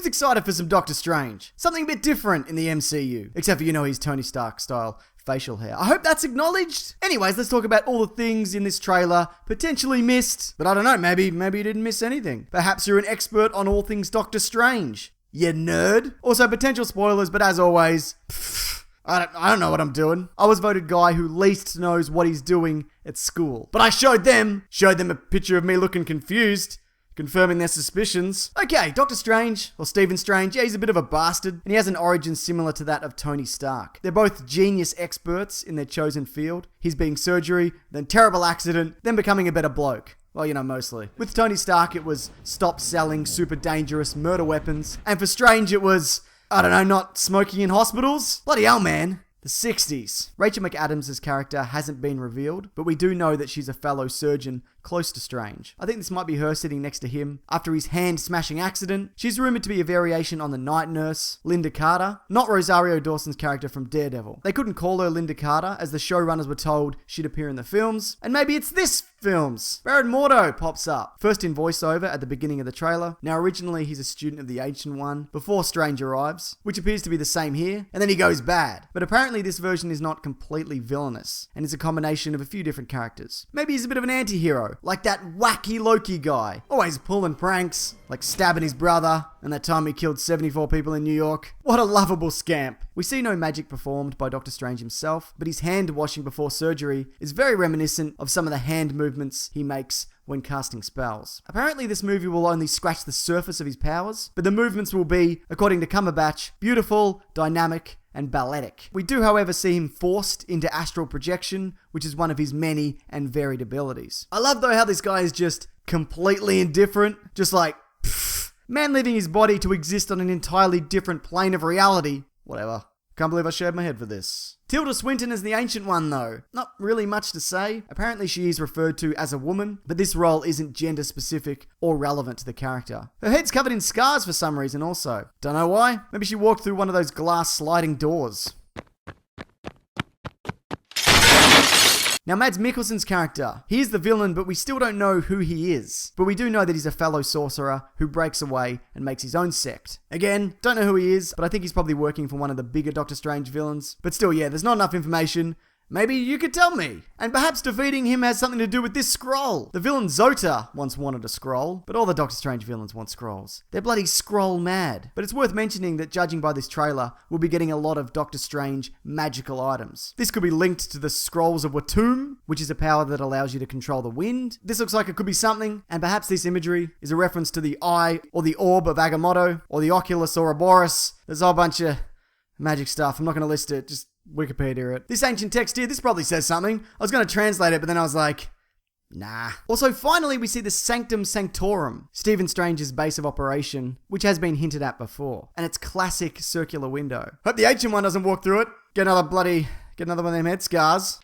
Who's excited for some Doctor Strange? Something a bit different in the MCU. Except for, his Tony Stark style facial hair. I hope that's acknowledged. Anyways, let's talk about all the things in this trailer potentially missed. But I don't know, maybe you didn't miss anything. Perhaps you're an expert on all things Doctor Strange. You nerd. Also, potential spoilers, but as always, I don't know what I'm doing. I was voted guy who least knows what he's doing at school. But I showed them a picture of me looking confused, confirming their suspicions. Okay, Doctor Strange, or Stephen Strange, yeah, he's a bit of a bastard, and he has an origin similar to that of Tony Stark. They're both genius experts in their chosen field. His being surgery, then terrible accident, then becoming a better bloke. Well, mostly. With Tony Stark, it was stop selling super dangerous murder weapons, and for Strange, it was, not smoking in hospitals. Bloody hell, man. The 60s. Rachel McAdams' character hasn't been revealed, but we do know that she's a fellow surgeon close to Strange. I think this might be her sitting next to him after his hand-smashing accident. She's rumoured to be a variation on the night nurse, Linda Carter, not Rosario Dawson's character from Daredevil. They couldn't call her Linda Carter, as the showrunners were told she'd appear in the films, and maybe it's this films. Baron Mordo pops up, first in voiceover at the beginning of the trailer. Now originally he's a student of the Ancient One before Strange arrives, which appears to be the same here, and then he goes bad. But apparently this version is not completely villainous, and is a combination of a few different characters. Maybe he's a bit of an anti-hero, like that wacky Loki guy, always pulling pranks, like stabbing his brother, and that time he killed 74 people in New York. What a lovable scamp. We see no magic performed by Doctor Strange himself, but his hand washing before surgery is very reminiscent of some of the hand movements he makes when casting spells. Apparently this movie will only scratch the surface of his powers, but the movements will be, according to Cumberbatch, beautiful, dynamic, and balletic. We do, however, see him forced into Astral Projection, which is one of his many and varied abilities. I love though how this guy is just completely indifferent, just like, man leaving his body to exist on an entirely different plane of reality. Whatever. Can't believe I shaved my head for this. Tilda Swinton is the Ancient One though. Not really much to say. Apparently she is referred to as a woman, but this role isn't gender specific or relevant to the character. Her head's covered in scars for some reason also. Don't know why. Maybe she walked through one of those glass sliding doors. Now, Mads Mikkelsen's character. He is the villain, but we still don't know who he is. But we do know that he's a fellow sorcerer who breaks away and makes his own sect. Again, don't know who he is, but I think he's probably working for one of the bigger Doctor Strange villains. But still, yeah, there's not enough information. Maybe you could tell me. And perhaps defeating him has something to do with this scroll. The villain Zota once wanted a scroll, but all the Doctor Strange villains want scrolls. They're bloody scroll mad. But it's worth mentioning that judging by this trailer, we'll be getting a lot of Doctor Strange magical items. This could be linked to the Scrolls of Watum, which is a power that allows you to control the wind. This looks like it could be something, and perhaps this imagery is a reference to the eye or the orb of Agamotto, or the Oculus Ouroboros. There's a whole bunch of magic stuff. I'm not going to list it, just Wikipedia it. This ancient text here, this probably says something. I was going to translate it, but then I was like, nah. Also, finally, we see the Sanctum Sanctorum, Stephen Strange's base of operation, which has been hinted at before. And its classic circular window. Hope the Ancient One doesn't walk through it. Get another one of them head scars.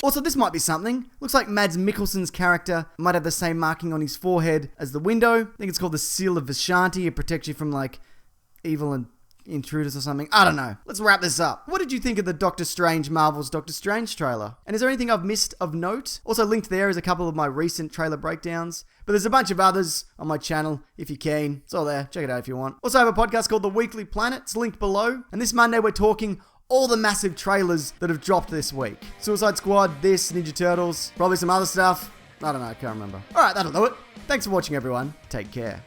Also, this might be something. Looks like Mads Mikkelsen's character might have the same marking on his forehead as the window. I think it's called the Seal of Vishanti. It protects you from, evil and intruders or something. I don't know. Let's wrap this up. What did you think of the Doctor Strange Marvel's Doctor Strange trailer? And is there anything I've missed of note? Also linked there is a couple of my recent trailer breakdowns, but there's a bunch of others on my channel if you're keen. It's all there. Check it out if you want. Also I have a podcast called The Weekly Planet. It's linked below. And this Monday we're talking all the massive trailers that have dropped this week. Suicide Squad, this, Ninja Turtles, probably some other stuff. I don't know. I can't remember. All right, that'll do it. Thanks for watching, everyone. Take care.